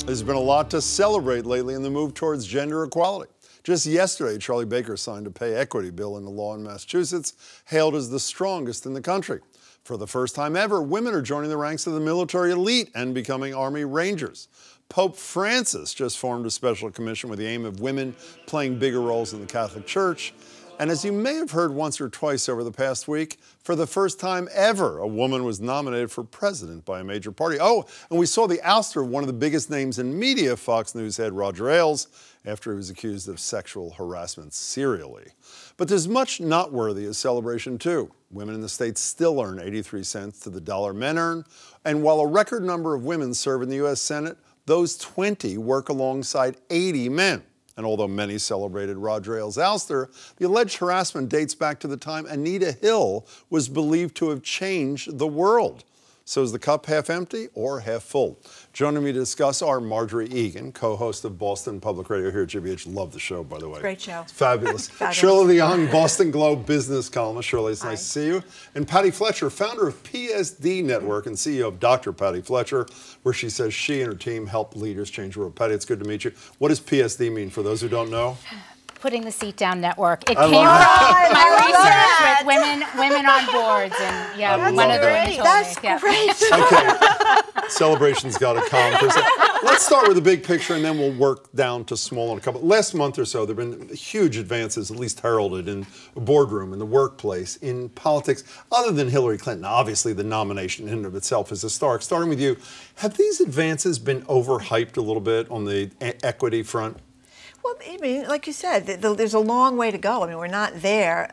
There's been a lot to celebrate lately in the move towards gender equality. Just yesterday, Charlie Baker signed a pay equity bill into law in Massachusetts, hailed as the strongest in the country. For the first time ever, women are joining the ranks of the military elite and becoming Army Rangers. Pope Francis just formed a special commission with the aim of women playing bigger roles in the Catholic Church. And as you may have heard once or twice over the past week, for the first time ever, a woman was nominated for president by a major party. Oh, and we saw the ouster of one of the biggest names in media, Fox News head Roger Ailes, after he was accused of sexual harassment serially. But there's much not worthy of celebration, too. Women in the state still earn 83 cents to the dollar men earn. And while a record number of women serve in the U.S. Senate, those 20 work alongside 80 men. And although many celebrated Roger Ailes' ouster, the alleged harassment dates back to the time Anita Hill was believed to have changed the world. So is the cup half empty or half full? Joining me to discuss are Margery Eagan, co-host of Boston Public Radio here at GBH. Love the show, by the way. Great show. It's fabulous. Fabulous. Shirley Leung, Boston Globe business columnist. Shirley, it's Hi. nice to see you. And Patty Fletcher, founder of PSD Network and CEO of Dr. Patty Fletcher, where she says she and her team help leaders change the world. Patty, it's good to meet you. What does PSD mean for those who don't know? Putting the Seat Down Network. It I came love from my that. research with women on boards, and yeah, I one love of the that. women told That's me. Yeah. great. Okay, celebration's got to calm for a second. Let's start with the big picture, and then we'll work down to small in a couple. Last month or so, there have been huge advances, at least heralded, in the boardroom, in the workplace, in politics, other than Hillary Clinton. Obviously, the nomination in and of itself is historic. Starting with you, have these advances been overhyped a little bit on the equity front? Well, I mean, like you said, there's a long way to go. I mean, we're not there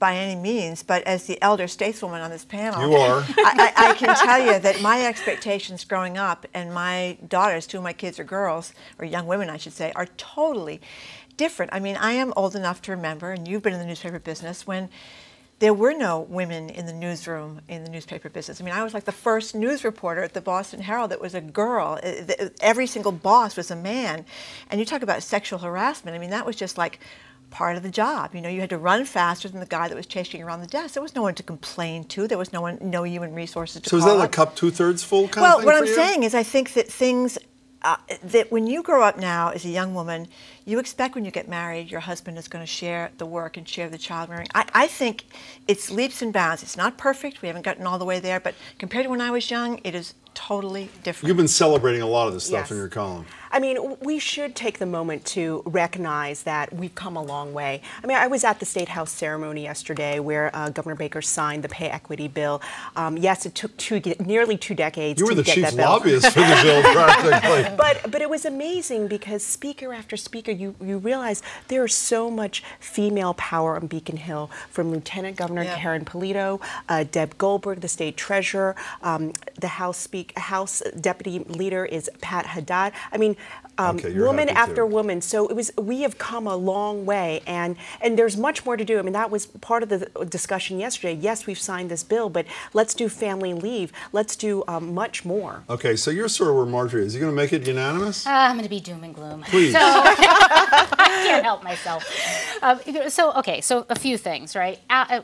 by any means, but as the elder stateswoman on this panel, You are. I can tell you that my expectations growing up, and my daughters, two of my kids are girls, or young women, I should say, are totally different. I mean, I am old enough to remember, and you've been in the newspaper business, when there were no women in the newsroom in the newspaper business. I mean, I was like the first news reporter at the Boston Herald that was a girl. Every single boss was a man. And you talk about sexual harassment. I mean, that was just like part of the job. You know, you had to run faster than the guy that was chasing you around the desk. There was no one to complain to. There was no human resources to So call is that a up. cup two-thirds full kind of Well, thing what for I'm you? saying is I think that things, that when you grow up now as a young woman, you expect when you get married, your husband is going to share the work and share the child rearing. I think it's leaps and bounds. It's not perfect. We haven't gotten all the way there. But compared to when I was young, it is totally different. You've been celebrating a lot of this stuff Yes. in your column. I mean, we should take the moment to recognize that we've come a long way. I mean, I was at the State House ceremony yesterday where Governor Baker signed the pay equity bill. Yes, it took nearly 2 decades You were to the get chief that bill. lobbyist for the bill, practically. But it was amazing because speaker after speaker, you realize there is so much female power on Beacon Hill, from Lieutenant Governor Yeah. Karen Polito, Deb Goldberg, the state treasurer, the House Deputy Leader is Pat Haddad. I mean, Okay, you're woman happy after too. woman. So we have come a long way, and there's much more to do. I mean, that was part of the discussion yesterday. Yes, we've signed this bill, but let's do family leave. Let's do much more. Okay, so you're sort of where Margery is. You going to make it unanimous? I'm going to be doom and gloom. Please. So, I can't help myself. So a few things, right?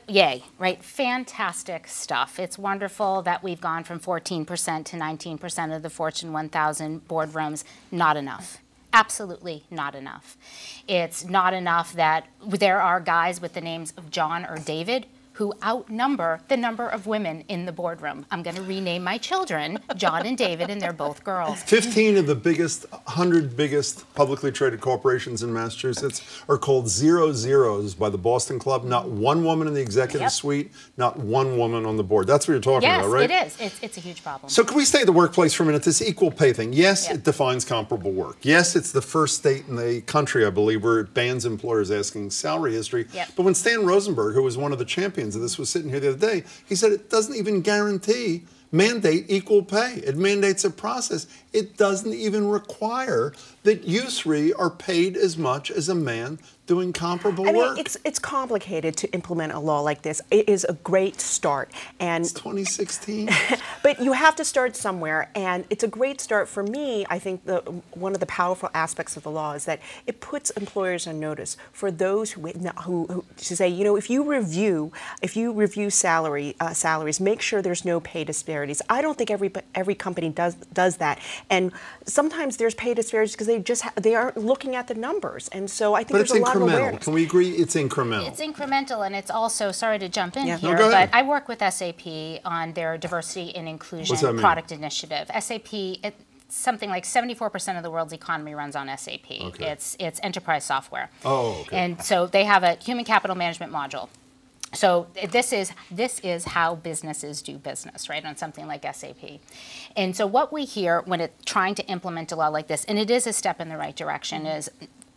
Yay, right? Fantastic stuff. It's wonderful that we've gone from 14% to 19% of the Fortune 1000 boardrooms. Not enough. Absolutely not enough. It's not enough that there are guys with the names of John or David who outnumber the number of women in the boardroom. I'm going to rename my children John and David, and they're both girls. 15 of the 100 biggest publicly traded corporations in Massachusetts are called 00s by the Boston Club. Not one woman in the executive Yep. suite, not one woman on the board. That's what you're talking Yes, about, right? it is. It's a huge problem. So can we stay at the workplace for a minute? This equal pay thing. Yes, Yeah. it defines comparable work. Yes, it's the first state in the country, I believe, where it bans employers asking salary history. Yep. But when Stan Rosenberg, who was one of the champions of this, was sitting here the other day, he said it doesn't even mandate equal pay. It mandates a process. It doesn't even require that you three are paid as much as a man doing comparable I mean, work. it's complicated to implement a law like this. It is a great start, and It's 2016. but you have to start somewhere, and it's a great start. For me, I think one of the powerful aspects of the law is that it puts employers on notice for those who to say, you know, if you review salaries, make sure there's no pay disparities. I don't think every company does that, and sometimes there's pay disparities because they aren't looking at the numbers, and so I think there's a lot of awareness. Can we agree it's incremental? It's incremental, and it's also, sorry to jump in Yeah. here, No, go ahead. but I work with SAP on their diversity and inclusion What's that mean? product initiative. SAP, something like 74% of the world's economy runs on SAP. Okay. It's enterprise software. Oh, okay. And so they have a human capital management module. So this is how businesses do business, right, on something like SAP. And so what we hear when it's trying to implement a law like this, and it is a step in the right direction, is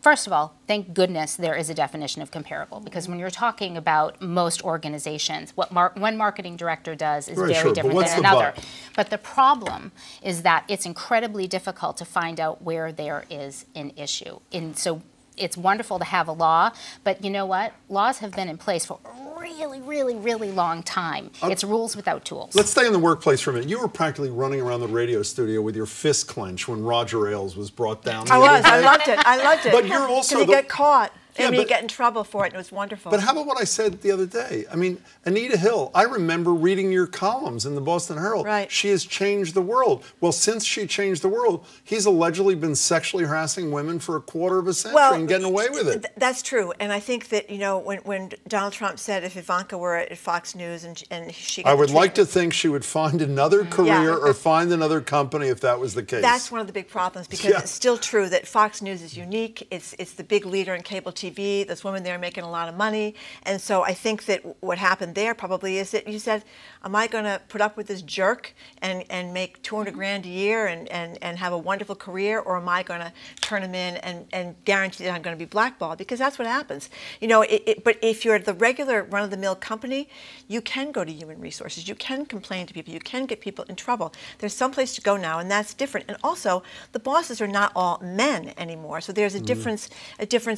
first of all, thank goodness there is a definition of comparable, because when you're talking about most organizations, what one marketing director does is very different than another. But the problem is that it's incredibly difficult to find out where there is an issue. And so it's wonderful to have a law, but you know what? Laws have been in place for a really, really, really long time. It's rules without tools. Let's stay in the workplace for a minute. You were practically running around the radio studio with your fist clenched when Roger Ailes was brought down. I was. I loved it. I loved it. But you're also because he got caught. Yeah, I mean, you get in trouble for it, and it was wonderful. But how about what I said the other day? I mean, Anita Hill, I remember reading your columns in the Boston Herald. Right. She has changed the world. Well, since she changed the world, he's allegedly been sexually harassing women for a quarter of a century and getting away with it. That's true. And I think that, you know, when Donald Trump said if Ivanka were at Fox News and she got I would like to think she would find another career or find another company if that was the case. That's one of the big problems, because it's still true that Fox News is unique. It's the big leader in cable TV. This woman there making a lot of money. And so I think that what happened there probably is that you said, am I going to put up with this jerk and make 200 grand a year and have a wonderful career, or am I going to turn him in and guarantee that I'm going to be blackballed? Because that's what happens. You know, but if you're the regular run-of-the-mill company, you can go to human resources. You can complain to people. You can get people in trouble. There's some place to go now, and that's different. And also, the bosses are not all men anymore, so there's a difference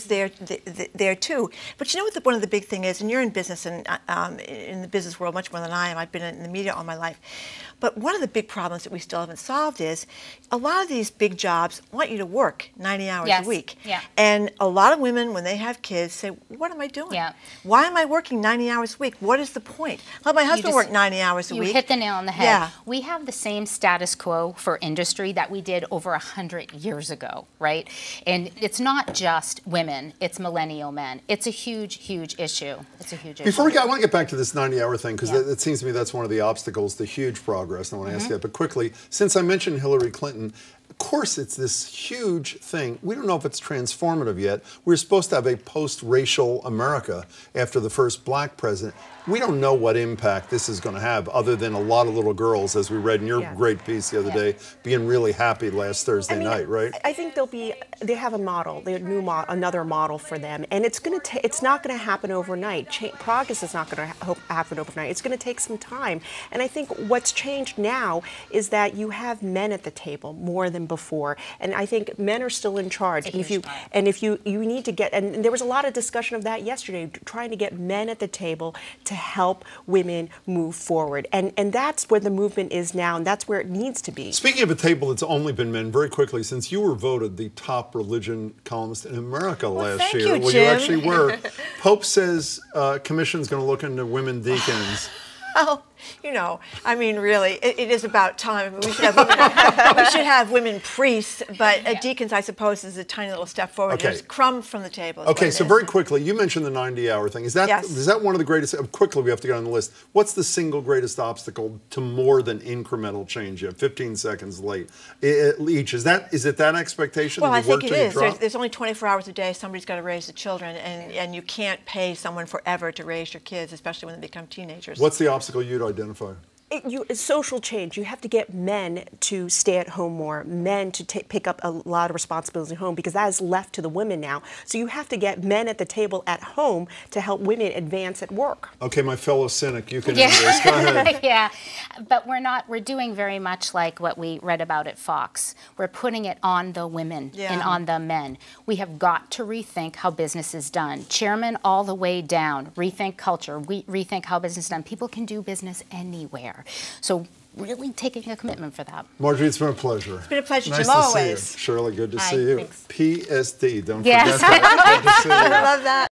there too. But you know what one of the big thing is, and you're in business and in the business world much more than I am. I've been in the media all my life. But one of the big problems that we still haven't solved is a lot of these big jobs want you to work 90 hours a week. Yeah. And a lot of women, when they have kids, say, what am I doing? Yeah. Why am I working 90 hours a week? What is the point? Let my husband work 90 hours a week. You hit the nail on the head. Yeah. We have the same status quo for industry that we did over 100 years ago, right? And it's not just women, it's millennial men. It's a huge, huge issue. It's a huge issue. Before we go, I want to get back to this 90-hour thing, because it seems to me that's one of the obstacles to huge progress. I want to ask you that. But quickly, since I mentioned Hillary Clinton, of course it's this huge thing. We don't know if it's transformative yet. We're supposed to have a post-racial America after the first black president. We don't know what impact this is going to have, other than a lot of little girls, as we read in your great piece the other day, being really happy last Thursday night, right? I think they have a model, another model for them, and it's not going to happen overnight. Progress is not going to happen overnight. It's going to take some time, and I think what's changed now is that you have men at the table more than before, and I think men are still in charge. And if you need to get, and there was a lot of discussion of that yesterday, trying to get men at the table to help women move forward. And that's where the movement is now, and that's where it needs to be. Speaking of a table that's only been men, very quickly, since you were voted the top religion columnist in America last year, thank you, you Jim. actually were, Pope says commission's going to look into women deacons. Well, you know, I mean, really, it is about time. We should have women priests, but deacons, I suppose, is a tiny little step forward. Okay. There's crumbs from the table. Okay, so very quickly, you mentioned the 90-hour thing. Is that one of the greatest? Quickly, we have to get on the list. What's the single greatest obstacle to more than incremental change? You have 15 seconds late each. Is it that expectation? Well, I think it is. There's only 24 hours a day. Somebody's got to raise the children, and you can't pay someone forever to raise your kids, especially when they become teenagers. What's the obstacle you'd identify? Social change. You have to get men to stay at home more, men to pick up a lot of responsibilities at home, because that is left to the women now. So you have to get men at the table at home to help women advance at work. Okay, my fellow cynic, you can end this. Go ahead. Yeah, but we're doing very much like what we read about at Fox. We're putting it on the women and on the men. We have got to rethink how business is done. Chairman all the way down, rethink culture, rethink how business is done. People can do business anywhere. So really taking a commitment for that. Marjorie, it's been a pleasure. It's been a pleasure, nice Jim, to always. See you. Shirley, good to Hi, see you. thanks. PSD, don't Yes. forget that. Good to see you. I love that.